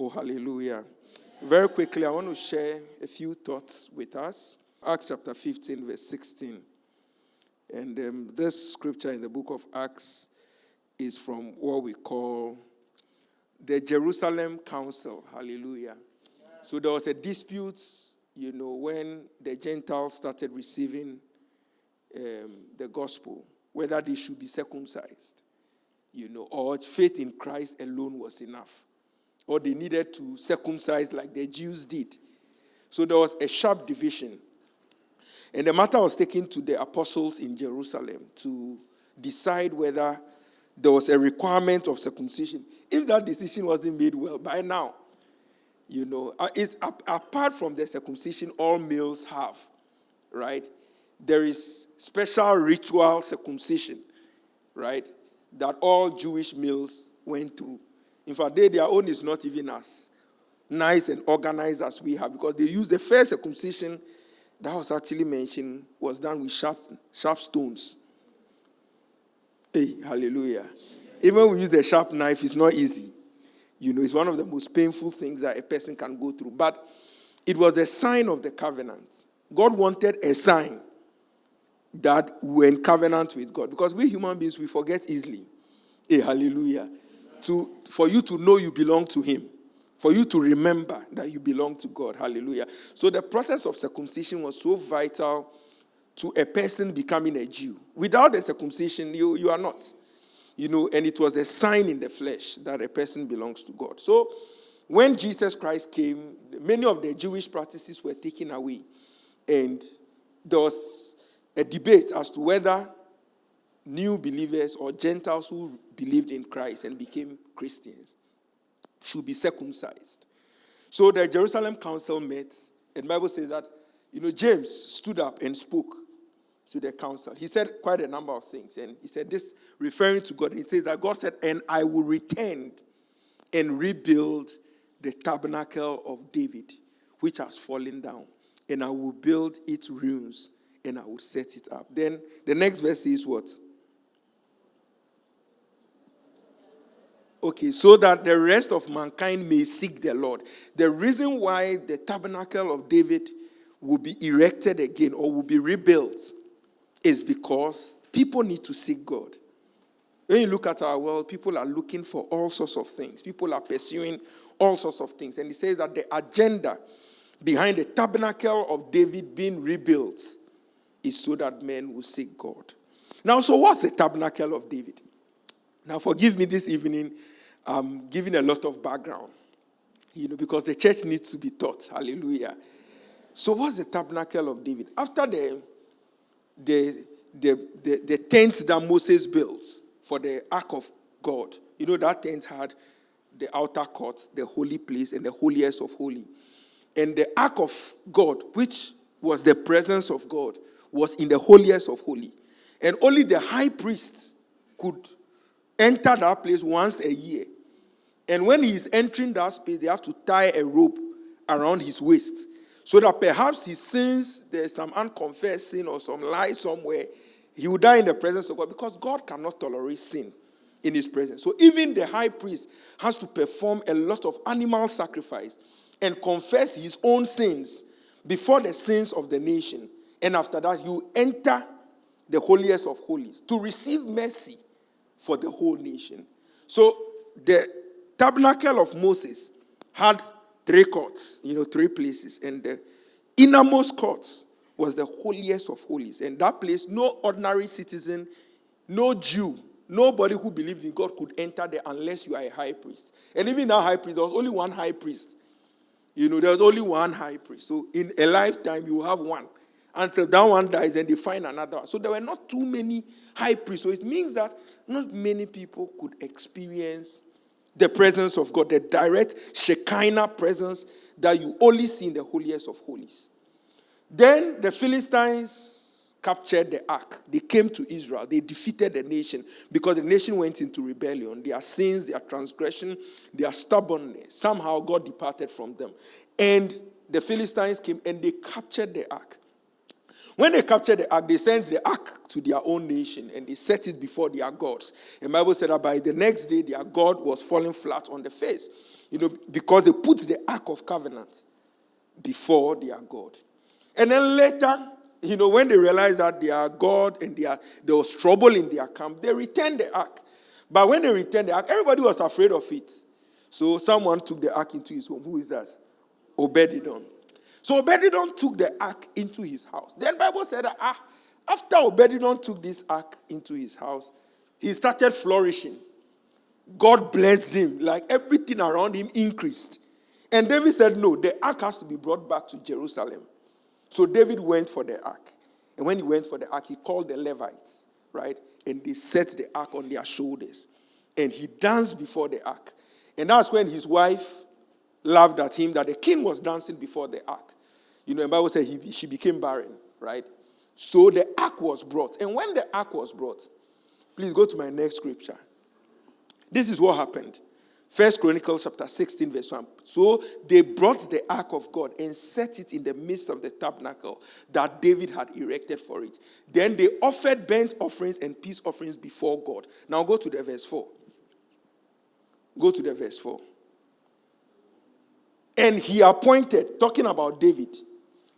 Oh, hallelujah. Very quickly, I want to share a few thoughts with us. Acts chapter 15, verse 16. And this scripture in the book of Acts is from what we call the Jerusalem Council. Hallelujah. So there was a dispute, when the Gentiles started receiving the gospel, whether they should be circumcised, or faith in Christ alone was enough, or they needed to circumcise like the Jews did. So there was a sharp division. And the matter was taken to the apostles in Jerusalem to decide whether there was a requirement of circumcision. If that decision wasn't made well, by now, it's apart from the circumcision all males have, right? There is special ritual circumcision, right, that all Jewish males went through. In fact, their own is not even as nice and organized as we have, because they use the first circumcision that was actually mentioned was done with sharp stones. Hey, hallelujah. Even when we use a sharp knife, it's not easy. It's one of the most painful things that a person can go through. But it was a sign of the covenant. God wanted a sign that we're in covenant with God. Because we human beings, we forget easily. Hey, hallelujah. For you to know you belong to Him. For you to remember that you belong to God. Hallelujah. So the process of circumcision was so vital to a person becoming a Jew. Without the circumcision, you are not. And it was a sign in the flesh that a person belongs to God. So when Jesus Christ came, many of the Jewish practices were taken away. And there was a debate as to whether new believers or Gentiles who believed in Christ and became Christians should be circumcised. So the Jerusalem Council met, and the Bible says that, James stood up and spoke to the council. He said quite a number of things, and he said this referring to God. And it says that God said, and I will return and rebuild the Tabernacle of David, which has fallen down, and I will build its ruins, and I will set it up. Then the next verse says what? Okay, so that the rest of mankind may seek the Lord. The reason why the Tabernacle of David will be erected again or will be rebuilt is because people need to seek God. When you look at our world, people are looking for all sorts of things. People are pursuing all sorts of things. And he says that the agenda behind the Tabernacle of David being rebuilt is so that men will seek God. Now, so what's the Tabernacle of David? Now, forgive me this evening, I'm giving a lot of background, because the church needs to be taught. Hallelujah. So what's the Tabernacle of David? After the tent that Moses built for the Ark of God, that tent had the outer court, the holy place, and the holiest of holy. And the Ark of God, which was the presence of God, was in the holiest of holy. And only the high priest could enter that place once a year. And when he is entering that space, they have to tie a rope around his waist, so that perhaps he sins, there's some unconfessed sin or some lie somewhere, he will die in the presence of God, because God cannot tolerate sin in his presence. So even the high priest has to perform a lot of animal sacrifice and confess his own sins before the sins of the nation. And after that, he will enter the holiest of holies to receive mercy for the whole nation. So the Tabernacle of Moses had 3 courts, 3 places. And the innermost courts was the holiest of holies. And that place, no ordinary citizen, no Jew, nobody who believed in God could enter there unless you are a high priest. And even that high priest, there was only one high priest. There was only one high priest. So in a lifetime, you have one. Until that one dies and they find another one. So there were not too many high priests. So it means that not many people could experience the presence of God, the direct Shekinah presence that you only see in the holiest of holies. Then the Philistines captured the ark. They came to Israel. They defeated the nation because the nation went into rebellion. Their sins, their transgression, their stubbornness. Somehow God departed from them. And the Philistines came and they captured the ark. When they captured the ark, they sent the ark to their own nation and they set it before their gods. And the Bible said that by the next day, their God was falling flat on the face. because they put the Ark of Covenant before their God. And then later, when they realized that their God and there was trouble in their camp, they returned the Ark. But when they returned the Ark, everybody was afraid of it. So someone took the Ark into his home. Who is that? Obed-Edom. So Obed-Edom took the Ark into his house. Then the Bible said that after Obed-Edom took this Ark into his house, he started flourishing. God blessed him. Like everything around him increased. And David said, no, the Ark has to be brought back to Jerusalem. So David went for the Ark. And when he went for the Ark, he called the Levites, right? And they set the Ark on their shoulders. And he danced before the Ark. And that's when his wife laughed at him that the king was dancing before the Ark. The Bible said she became barren, right? So the Ark was brought. And when the Ark was brought, please go to my next scripture. This is what happened. 1 Chronicles chapter 16 verse 1. So they brought the Ark of God and set it in the midst of the tabernacle that David had erected for it. Then they offered burnt offerings and peace offerings before God. Now go to the verse 4. Go to the verse 4. And he appointed, talking about David,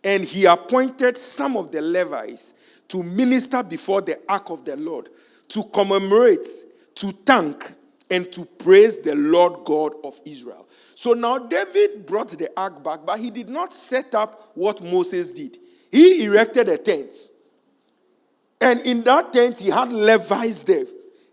and he appointed some of the Levites to minister before the Ark of the Lord, to commemorate, to thank, and to praise the Lord God of Israel. So now David brought the Ark back, but he did not set up what Moses did. He erected a tent. And in that tent, he had Levites there.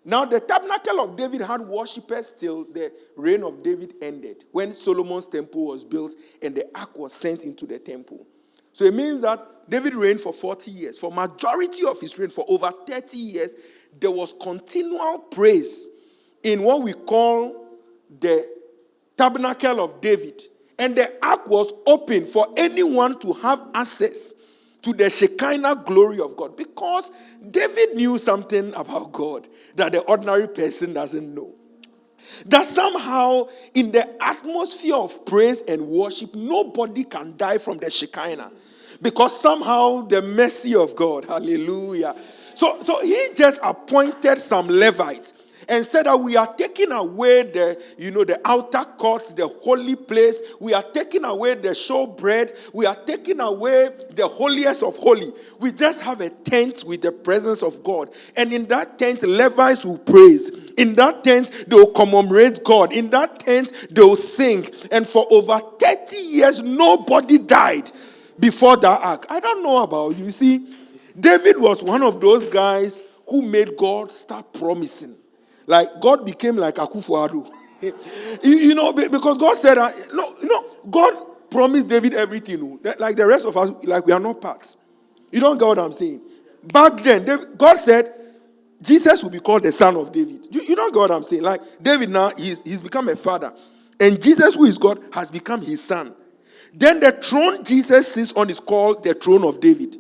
Now, the Tabernacle of David had worshippers till the reign of David ended, when Solomon's temple was built and the Ark was sent into the temple. So it means that David reigned for 40 years. For majority of his reign, for over 30 years, there was continual praise in what we call the Tabernacle of David. And the Ark was open for anyone to have access to the Shekinah glory of God, because David knew something about God that the ordinary person doesn't know. That somehow in the atmosphere of praise and worship, nobody can die from the Shekinah, because somehow the mercy of God, hallelujah. So he just appointed some Levites and said that we are taking away the outer courts, the holy place. We are taking away the showbread. We are taking away the holiest of holy. We just have a tent with the presence of God. And in that tent, Levites will praise. In that tent, they will commemorate God. In that tent, they will sing. And for over 30 years, nobody died before that ark. I don't know about you. See, David was one of those guys who made God start promising. Like, God became like Akufo-Addo. Because God said, God promised David everything. Like the rest of us, like we are not parts. You don't get what I'm saying? Back then, God said, Jesus will be called the son of David. You don't get what I'm saying? Like, David now, he's become a father. And Jesus, who is God, has become his son. Then the throne Jesus sits on is called the throne of David.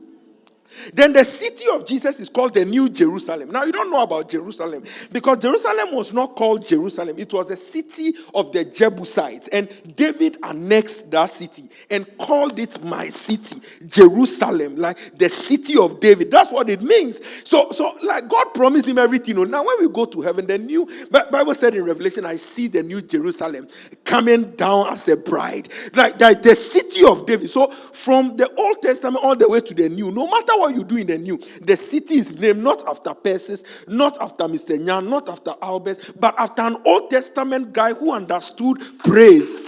Then the city of Jesus is called the New Jerusalem. Now, you don't know about Jerusalem, because Jerusalem was not called Jerusalem. It was a city of the Jebusites. And David annexed that city and called it my city, Jerusalem, like the city of David. That's what it means. So like God promised him everything. Now, when we go to heaven, the Bible said in Revelation, I see the New Jerusalem coming down as a bride, like the city of David. So from the Old Testament all the way to the New, no matter what you do in the New, the city is named not after Persis, not after Mr. Nyan, not after Albert, but after an Old Testament guy who understood praise.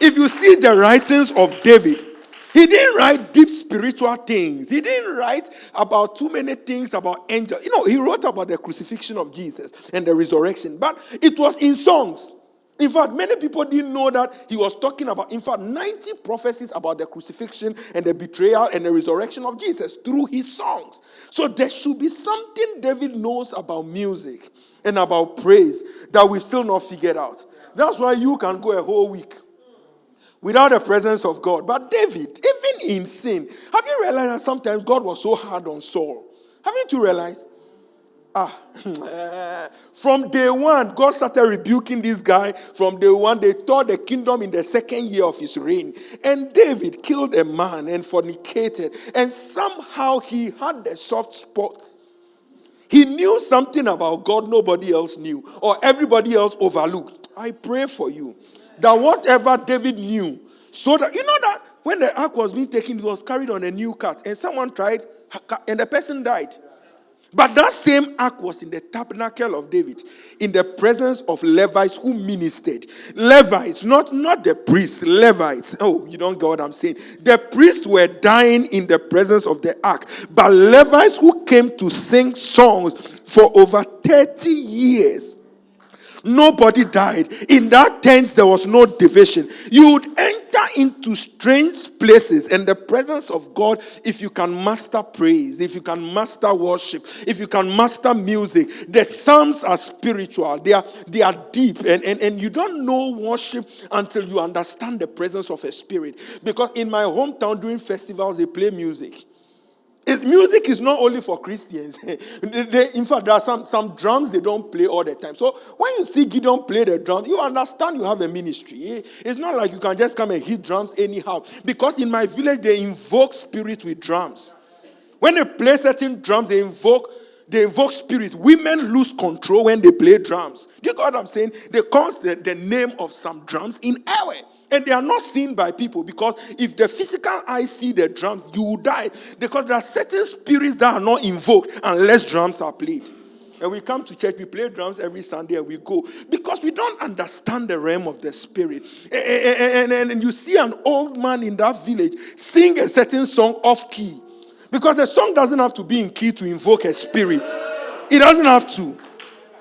If you see the writings of David, he didn't write deep spiritual things. He didn't write about too many things about angels. He wrote about the crucifixion of Jesus and the resurrection, but it was in songs. In fact, many people didn't know that he was talking about, 90 prophecies about the crucifixion and the betrayal and the resurrection of Jesus through his songs. So there should be something David knows about music and about praise that we've still not figured out. That's why you can go a whole week without the presence of God. But David, even in sin, have you realized that sometimes God was so hard on Saul? Haven't you realized? From day one, God started rebuking this guy. From day one, they tore the kingdom in the second year of his reign. And David killed a man and fornicated. And somehow he had the soft spots. He knew something about God nobody else knew, or everybody else overlooked. I pray for you That whatever David knew, so that, that when the ark was being taken, it was carried on a new cart, and someone tried, and the person died. But that same ark was in the tabernacle of David, in the presence of Levites who ministered. Levites, not the priests, Levites. Oh, you don't get what I'm saying. The priests were dying in the presence of the ark, but Levites who came to sing songs for over 30 years. Nobody died. In that tent, there was no division. You would enter into strange places and the presence of God if you can master praise, if you can master worship, if you can master music. The psalms are spiritual. They are deep. And you don't know worship until you understand the presence of a spirit. Because in my hometown during festivals, they play music. Music is not only for Christians. In fact, there are some drums they don't play all the time. So when you see Gideon play the drums, you understand you have a ministry. It's not like you can just come and hit drums anyhow. Because in my village, they invoke spirits with drums. When they play certain drums, they invoke spirit. Women lose control when they play drums. Do you get what I'm saying? They call the name of some drums in Ewe. And they are not seen by people, because if the physical eye see the drums, you will die. Because there are certain spirits that are not invoked unless drums are played. And we come to church, we play drums every Sunday and we go. Because we don't understand the realm of the spirit. And you see an old man in that village sing a certain song off key. Because the song doesn't have to be in key to invoke a spirit. It doesn't have to.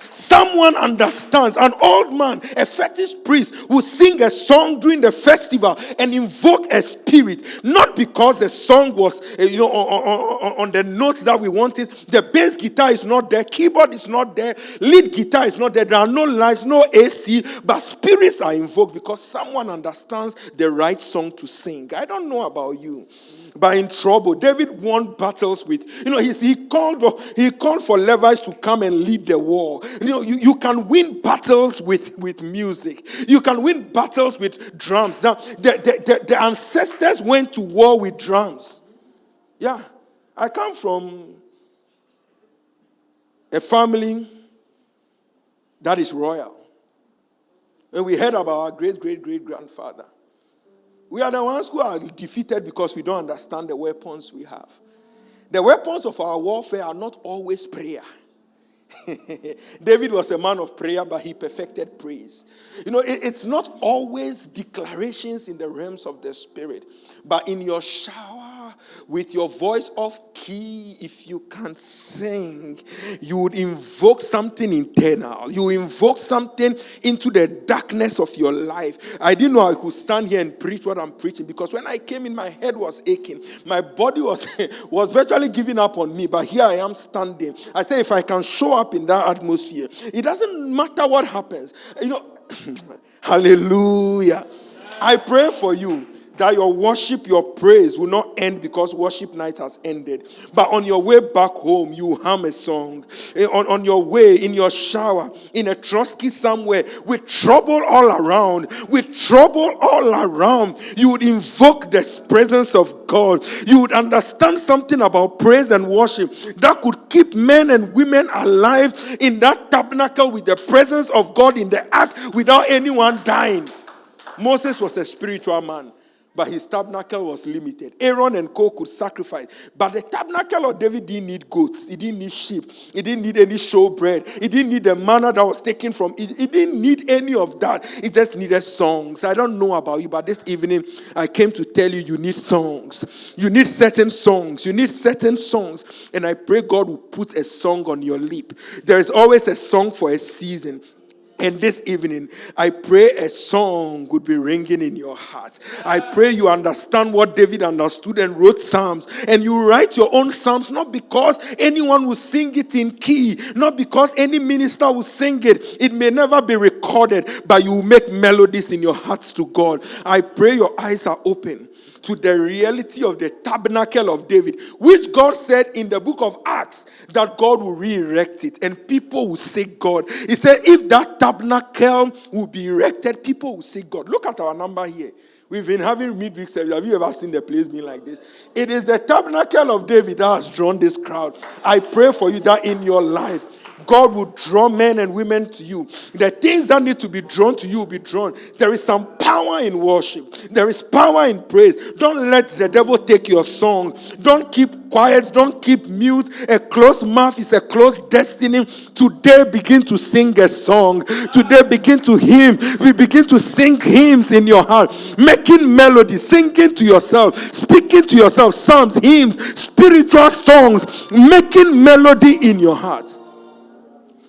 Someone understands. An old man, a fetish priest, will sing a song during the festival and invoke a spirit. Not because the song was, on the notes that we wanted. The bass guitar is not there. Keyboard is not there. Lead guitar is not there. There are no lights, no AC. But spirits are invoked because someone understands the right song to sing. I don't know about you. But in trouble, David won battles with, he called for Levites to come and lead the war. You can win battles with music. You can win battles with drums. Now, the ancestors went to war with drums. Yeah. I come from a family that is royal. And we heard about our great-great-great-grandfather. We are the ones who are defeated because we don't understand the weapons we have. The weapons of our warfare are not always prayer. David was a man of prayer, but he perfected praise. It's not always declarations in the realms of the spirit, but in your shower, with your voice off key, if you can sing, you would invoke something internal. You invoke something into the darkness of your life. I didn't know I could stand here and preach what I'm preaching, because when I came in, my head was aching. My body was virtually giving up on me, but here I am standing. I say, if I can show up in that atmosphere, it doesn't matter what happens. Hallelujah. I pray for you that your worship, your praise will not end because worship night has ended. But on your way back home, you hum a song. On your way, in your shower, in a trusky somewhere, with trouble all around, you would invoke the presence of God. You would understand something about praise and worship that could keep men and women alive in that tabernacle with the presence of God in the ark without anyone dying. Moses was a spiritual man, but his tabernacle was limited. Aaron and co could sacrifice. But the tabernacle of David didn't need goats. It didn't need sheep. It didn't need any showbread. It didn't need the manna that was taken from it. It didn't need any of that. It just needed songs. I don't know about you, but this evening I came to tell you, you need songs. You need certain songs. You need certain songs. And I pray God will put a song on your lip. There is always a song for a season. And this evening, I pray a song would be ringing in your heart. I pray you understand what David understood and wrote psalms. And you write your own psalms, not because anyone will sing it in key, not because any minister will sing it. It may never be recorded, but you will make melodies in your hearts to God. I pray your eyes are open to the reality of the tabernacle of David, which God said in the book of Acts that God will re-erect it and people will seek God. He said if that tabernacle will be erected, people will seek God. Look at our number here. We've been having midweek service. Have you ever seen the place being like this? It is the tabernacle of David that has drawn this crowd. I pray for you that in your life, God will draw men and women to you. The things that need to be drawn to you will be drawn. There is some power in worship. There is power in praise. Don't let the devil take your song. Don't keep quiet. Don't keep mute. A closed mouth is a closed destiny. Today begin to sing a song. Today begin to hymn. We begin to sing hymns in your heart. Making melody. Singing to yourself. Speaking to yourself. Psalms, hymns, spiritual songs. Making melody in your heart.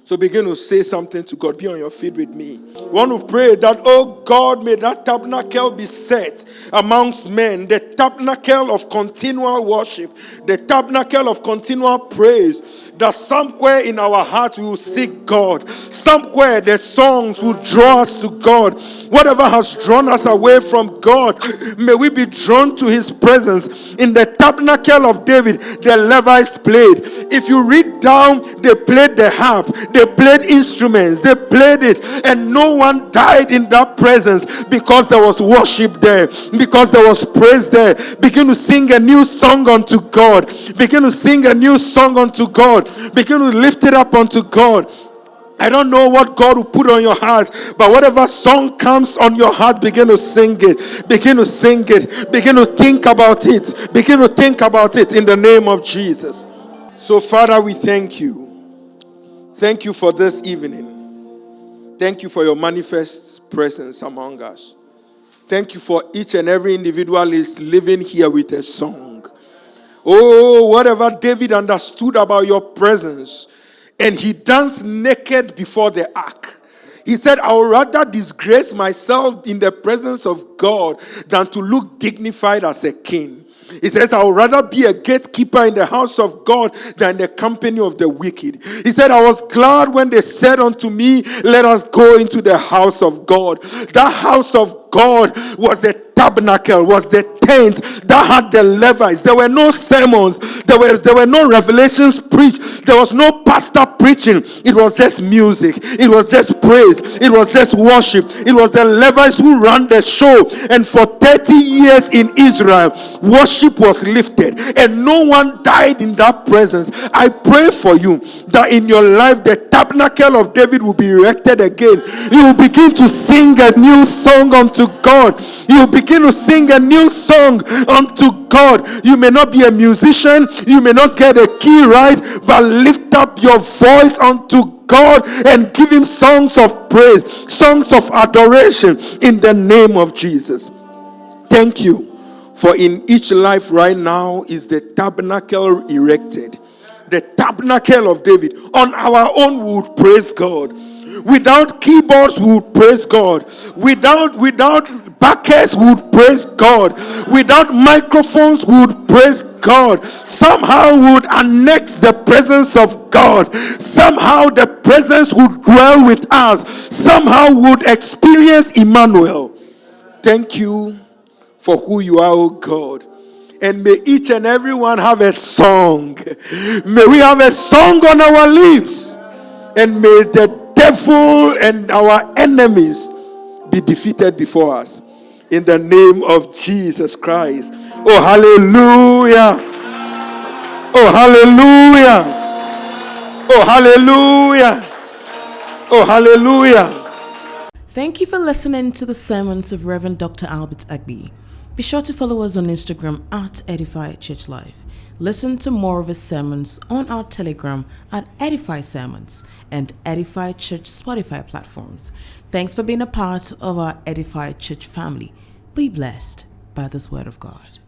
So begin to say something to God. Be on your feet with me. We want to pray that, oh God, may that tabernacle be set amongst men. The tabernacle of continual worship. The tabernacle of continual praise. That somewhere in our heart we will seek God. Somewhere the songs will draw us to God. Whatever has drawn us away from God, may we be drawn to his presence. In the tabernacle of David, the Levites played. If you read down, they played the harp. They played instruments. They played it. And no one died in that presence because there was worship there. Because there was praise there. Begin to sing a new song unto God. Begin to sing a new song unto God. Begin to lift it up unto God. I don't know what God will put on your heart, but whatever song comes on your heart, begin to sing it. Begin to sing it. Begin to think about it. Begin to think about it in the name of Jesus. So, Father, we thank you. Thank you for this evening. Thank you for your manifest presence among us. Thank you for each and every individual is living here with a song. Oh, whatever David understood about your presence, and he danced naked before the ark. He said, I would rather disgrace myself in the presence of God than to look dignified as a king. He says, I would rather be a gatekeeper in the house of God than the company of the wicked. He said, I was glad when they said unto me, let us go into the house of God. That house of God was the tabernacle, was the tent that had the Levites. There were no sermons. There were no revelations preached. There was no pastor preaching. It was just music. It was just praise. It was just worship. It was the Levites who ran the show. And for 30 years in Israel, worship was lifted. And no one died in that presence. I pray for you that in your life, the tabernacle of David will be erected again. You will begin to sing a new song unto God. You will begin to sing a new song unto God. You may not be a musician, you may not get a key right, but lift up your voice unto God and give him songs of praise, songs of adoration in the name of Jesus. Thank you, for in each life right now is the tabernacle erected. The tabernacle of David. On our own we would praise God. Without keyboards we would praise God. Without backers we would praise God. Without microphones we would praise God. Somehow we would annex the presence of God. Somehow the presence would dwell with us. Somehow we would experience Emmanuel. Thank you for who you are, oh God. And may each and every one have a song. May we have a song on our lips. And may the devil and our enemies be defeated before us. In the name of Jesus Christ. Oh, hallelujah. Oh, hallelujah. Oh, hallelujah. Oh, hallelujah. Thank you for listening to the sermons of Reverend Dr. Albert Agbi. Be sure to follow us on Instagram at Edify Church Life. Listen to more of his sermons on our Telegram at Edify Sermons and Edify Church Spotify platforms. Thanks for being a part of our Edify Church family. Be blessed by this word of God.